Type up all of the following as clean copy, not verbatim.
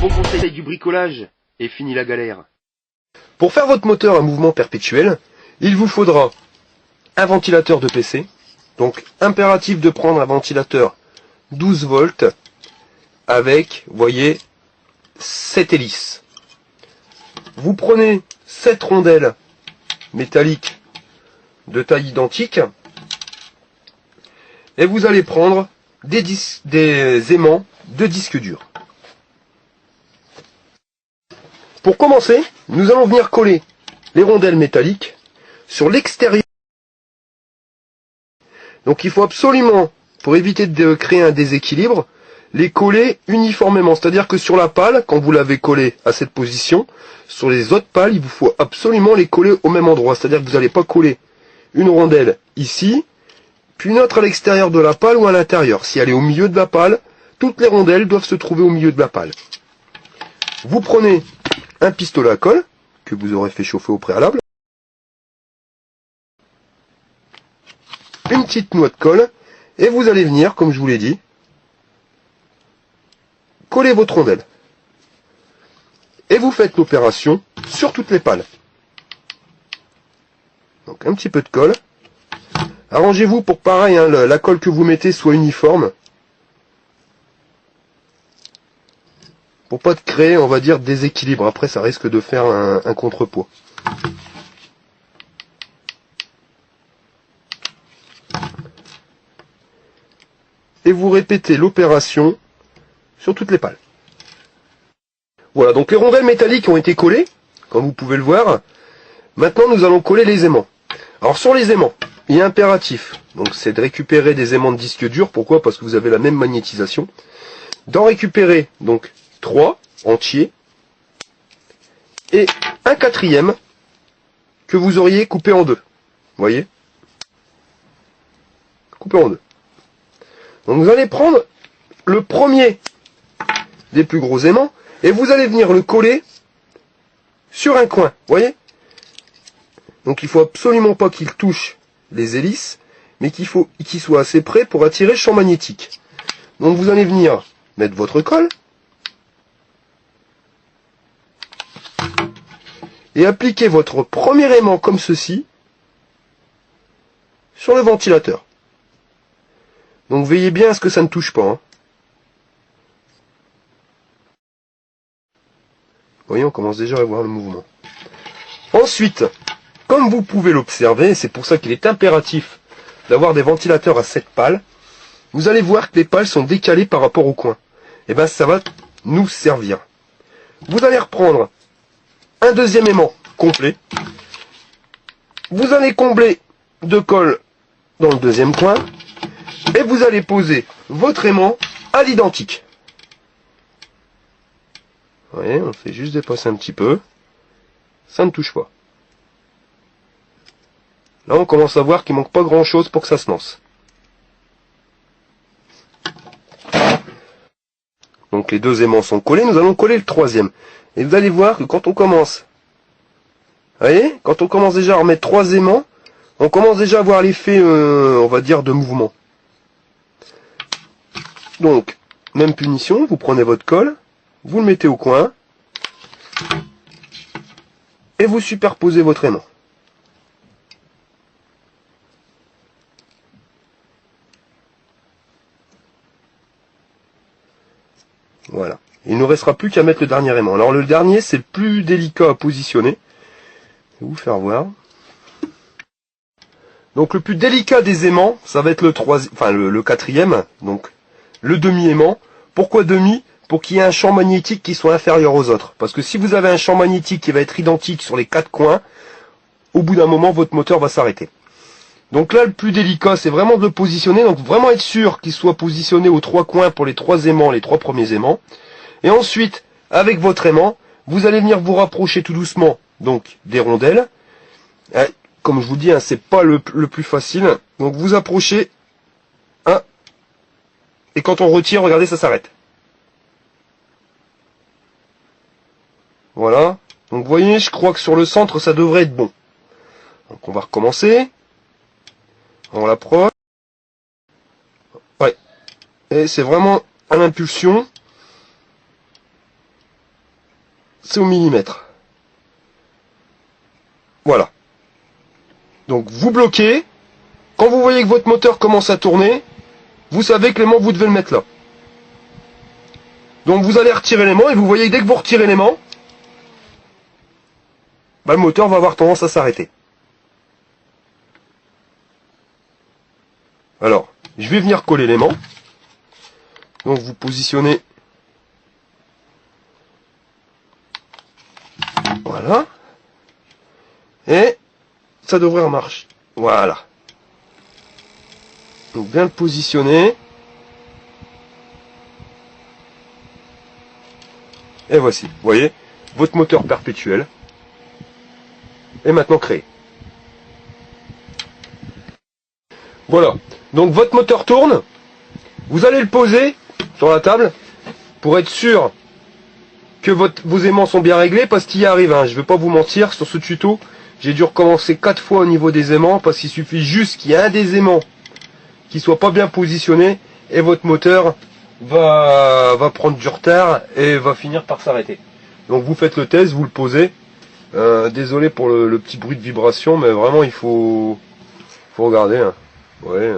bons conseils du bricolage et fini la galère. Pour faire votre moteur à mouvement perpétuel, il vous faudra un ventilateur de PC. Donc impératif de prendre un ventilateur 12 volts avec, vous voyez, 7 hélices. Vous prenez 7 rondelles métalliques de taille identique et vous allez prendre des aimants de disque dur. Pour commencer, nous allons venir coller les rondelles métalliques sur l'extérieur. Donc il faut absolument, pour éviter de créer un déséquilibre, les coller uniformément. C'est-à-dire que sur la pale, quand vous l'avez collé à cette position, sur les autres pales, il vous faut absolument les coller au même endroit. C'est-à-dire que vous n'allez pas coller une rondelle ici, puis une autre à l'extérieur de la pale ou à l'intérieur. Si elle est au milieu de la pale, toutes les rondelles doivent se trouver au milieu de la pale. Vous prenez un pistolet à colle, que vous aurez fait chauffer au préalable, une petite noix de colle, et vous allez venir, comme je vous l'ai dit, coller votre rondelle. Et vous faites l'opération sur toutes les pales. Donc un petit peu de colle. Arrangez-vous pour pareil, hein, la colle que vous mettez soit uniforme. Pour pas de créer, on va dire, déséquilibre. Après, ça risque de faire un contrepoids. Et vous répétez l'opération sur toutes les pales. Voilà, donc les rondelles métalliques ont été collées, comme vous pouvez le voir. Maintenant, nous allons coller les aimants. Alors sur les aimants, il est impératif, donc c'est de récupérer des aimants de disque dur. Pourquoi? Parce que vous avez la même magnétisation. D'en récupérer donc 3 entiers et un quatrième que vous auriez coupé en deux. Vous voyez? Coupé en deux. Donc vous allez prendre le premier des plus gros aimants et vous allez venir le coller sur un coin. Vous voyez? Donc il faut absolument pas qu'il touche les hélices, mais qu'il soit assez près pour attirer le champ magnétique. Donc vous allez venir mettre votre colle et appliquer votre premier aimant comme ceci sur le ventilateur. Donc veillez bien à ce que ça ne touche pas. Hein. Vous voyez, on commence déjà à voir le mouvement. Ensuite, comme vous pouvez l'observer, c'est pour ça qu'il est impératif d'avoir des ventilateurs à 7 pales, vous allez voir que les pales sont décalées par rapport au coin. Et bien ça va nous servir. Vous allez reprendre un deuxième aimant complet. Vous allez combler de colle dans le deuxième coin. Et vous allez poser votre aimant à l'identique. Vous voyez, on fait juste dépasser un petit peu. Ça ne touche pas. Là, on commence à voir qu'il manque pas grand chose pour que ça se lance. Donc les deux aimants sont collés, nous allons coller le troisième. Et vous allez voir que quand on commence, vous voyez, quand on commence déjà à remettre 3 aimants, on commence déjà à voir l'effet, on va dire, de mouvement. Donc, même punition, vous prenez votre colle, vous le mettez au coin, et vous superposez votre aimant. Voilà. Il ne nous restera plus qu'à mettre le dernier aimant. Alors le dernier, c'est le plus délicat à positionner. Je vais vous faire voir. Donc le plus délicat des aimants, ça va être le quatrième, donc le demi-aimant. Pourquoi demi? Pour qu'il y ait un champ magnétique qui soit inférieur aux autres. Parce que si vous avez un champ magnétique qui va être identique sur les 4 coins, au bout d'un moment, votre moteur va s'arrêter. Donc là, le plus délicat, c'est vraiment de le positionner. Donc vraiment être sûr qu'il soit positionné aux 3 coins pour les 3 aimants, les 3 premiers aimants. Et ensuite, avec votre aimant, vous allez venir vous rapprocher tout doucement donc des rondelles. Comme je vous dis, hein, c'est pas le plus facile. Donc vous approchez. Et quand on retire, regardez, ça s'arrête. Voilà. Donc vous voyez, je crois que sur le centre, ça devrait être bon. Donc on va recommencer. On l'approche. Ouais. Et c'est vraiment à l'impulsion. c'est au millimètre. Voilà. Donc vous bloquez. Quand vous voyez que votre moteur commence à tourner, vous savez que l'aimant, vous devez le mettre là. Donc vous allez retirer l'aimant et vous voyez que dès que vous retirez l'aimant, bah, le moteur va avoir tendance à s'arrêter. Alors, je vais venir coller l'aimant. Donc vous positionnez. Voilà. Et ça devrait marcher. Voilà. Donc bien le positionner. Et voici, vous voyez, votre moteur perpétuel est maintenant créé. Voilà, donc votre moteur tourne, vous allez le poser sur la table pour être sûr que vos aimants sont bien réglés, parce qu'il y arrive, hein, je ne vais pas vous mentir, sur ce tuto, j'ai dû recommencer 4 fois au niveau des aimants, parce qu'il suffit juste qu'il y ait un des aimants qui soit pas bien positionné, et votre moteur va prendre du retard et va finir par s'arrêter. Donc vous faites le test, vous le posez. Désolé pour le petit bruit de vibration, mais vraiment il faut regarder. Hein. Ouais,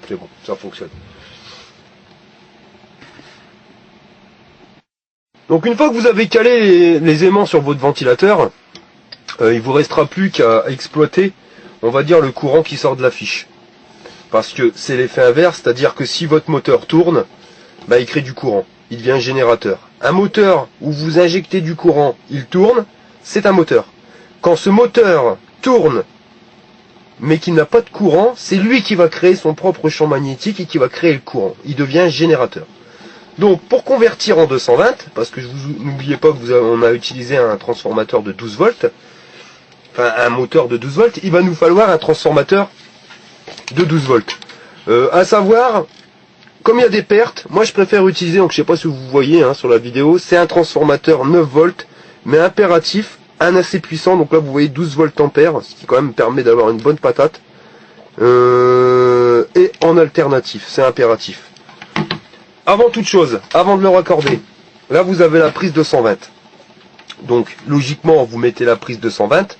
c'est bon, ça fonctionne. Donc une fois que vous avez calé les aimants sur votre ventilateur, il vous restera plus qu'à exploiter, on va dire, le courant qui sort de la fiche. Parce que c'est l'effet inverse, c'est-à-dire que si votre moteur tourne, bah, il crée du courant, il devient un générateur. Un moteur où vous injectez du courant, il tourne, c'est un moteur. Quand ce moteur tourne, mais qu'il n'a pas de courant, c'est lui qui va créer son propre champ magnétique et qui va créer le courant. Il devient un générateur. Donc pour convertir en 220, parce que n'oubliez pas que on a utilisé un transformateur de 12 volts, enfin un moteur de 12 volts, il va nous falloir un transformateur de 12 volts. À savoir, comme il y a des pertes, moi je préfère utiliser, donc je sais pas si vous voyez hein, sur la vidéo, c'est un transformateur 9 volts, mais impératif, un assez puissant, donc là vous voyez 12 volts ampères, ce qui quand même permet d'avoir une bonne patate, et en alternatif, c'est impératif. Avant toute chose, avant de le raccorder, là vous avez la prise 220. Donc logiquement vous mettez la prise 220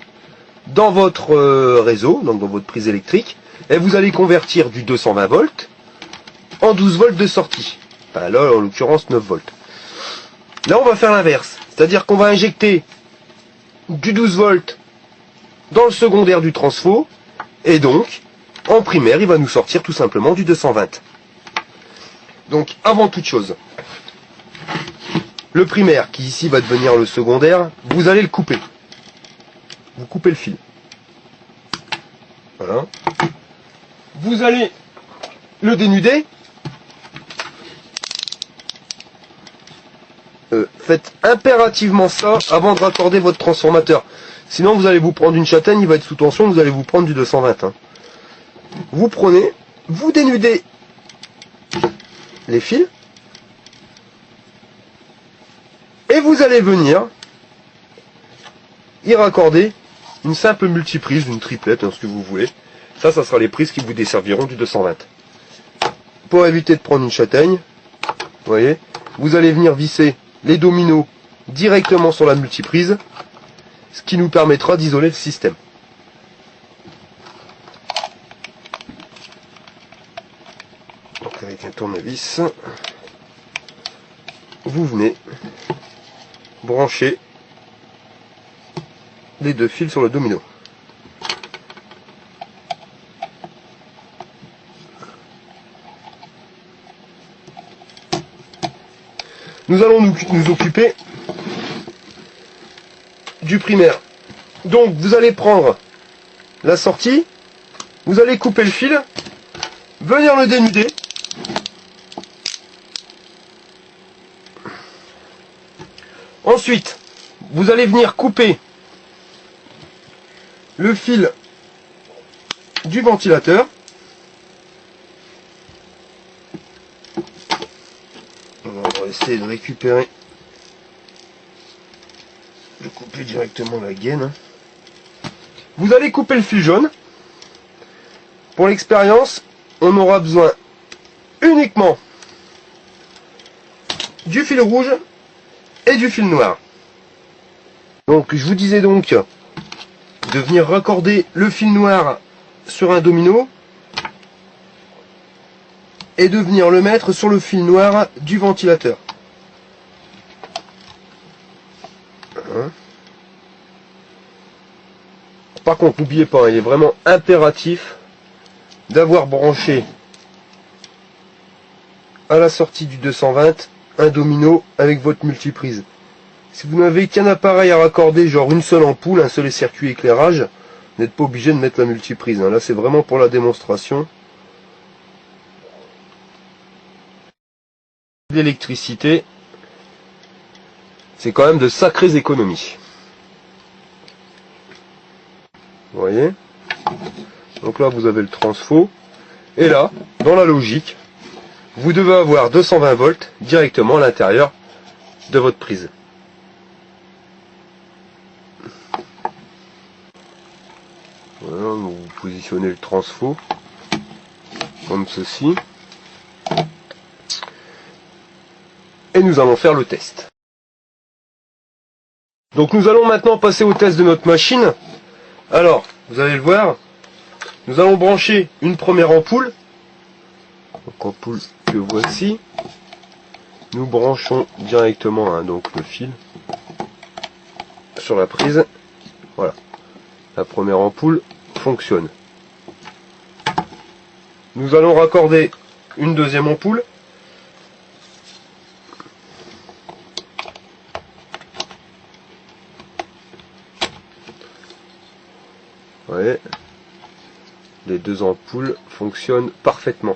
dans votre réseau, donc dans votre prise électrique, et vous allez convertir du 220 volts en 12 volts de sortie. Enfin, là en l'occurrence 9 volts. Là on va faire l'inverse, c'est-à-dire qu'on va injecter du 12 volts dans le secondaire du transfo, et donc en primaire il va nous sortir tout simplement du 220. Donc avant toute chose, le primaire qui ici va devenir le secondaire, vous allez le couper. Vous coupez le fil. Voilà. Vous allez le dénuder. Faites impérativement ça avant de raccorder votre transformateur. Sinon vous allez vous prendre une châtaigne, il va être sous tension, vous allez vous prendre du 220. Hein. Vous prenez, vous dénudez les fils. Et vous allez venir y raccorder une simple multiprise, une triplette, hein, ce que vous voulez. Ça sera les prises qui vous desserviront du 220. Pour éviter de prendre une châtaigne, vous voyez, vous allez venir visser les dominos directement sur la multiprise, ce qui nous permettra d'isoler le système. Donc avec un tournevis, vous venez brancher les deux fils sur le domino. Nous allons nous occuper du primaire. Donc vous allez prendre la sortie, vous allez couper le fil, venir le dénuder. Ensuite, vous allez venir couper le fil du ventilateur. On va essayer de récupérer, de couper directement la gaine. Vous allez couper le fil jaune. Pour l'expérience, on aura besoin uniquement du fil rouge et du fil noir. Donc je vous disais donc de venir raccorder le fil noir sur un domino et de venir le mettre sur le fil noir du ventilateur. Par contre, n'oubliez pas, il est vraiment impératif d'avoir branché à la sortie du 220 un domino avec votre multiprise. Si vous n'avez qu'un appareil à raccorder, genre une seule ampoule, un seul circuit éclairage, vous n'êtes pas obligé de mettre la multiprise. Là, c'est vraiment pour la démonstration. L'électricité, c'est quand même de sacrées économies. Vous voyez? Donc là, vous avez le transfo. Et là, dans la logique, vous devez avoir 220 volts directement à l'intérieur de votre prise. Voilà, vous positionnez le transfo comme ceci. Et nous allons faire le test. Donc nous allons maintenant passer au test de notre machine. Alors, vous allez le voir, nous allons brancher une première ampoule. Donc ampoule que voici. Nous branchons directement donc le fil sur la prise. Voilà. La première ampoule fonctionne. Nous allons raccorder une deuxième ampoule. Ouais. Les deux ampoules fonctionnent parfaitement.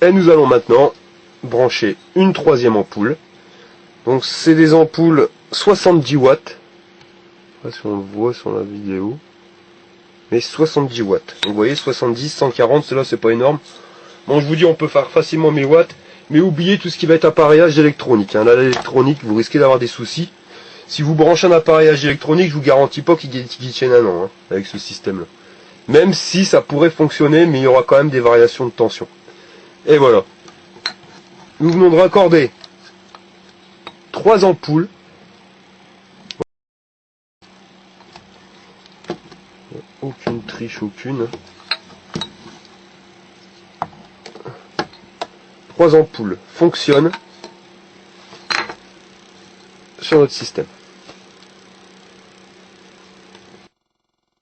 Et nous allons maintenant brancher une troisième ampoule. Donc c'est des ampoules 70 watts. Je sais pas si on le voit sur la vidéo. Mais 70 watts. Donc vous voyez 70, 140, cela c'est pas énorme. Bon, je vous dis, on peut faire facilement 1000 watts. Mais oubliez tout ce qui va être appareillage électronique. Là, l'électronique, vous risquez d'avoir des soucis. Si vous branchez un appareillage électronique, je vous garantis pas qu'il tienne un an avec ce système-là. Même si ça pourrait fonctionner, mais il y aura quand même des variations de tension. Et voilà. Nous venons de raccorder 3 ampoules. Aucune triche, aucune. 3 ampoules fonctionnent sur notre système.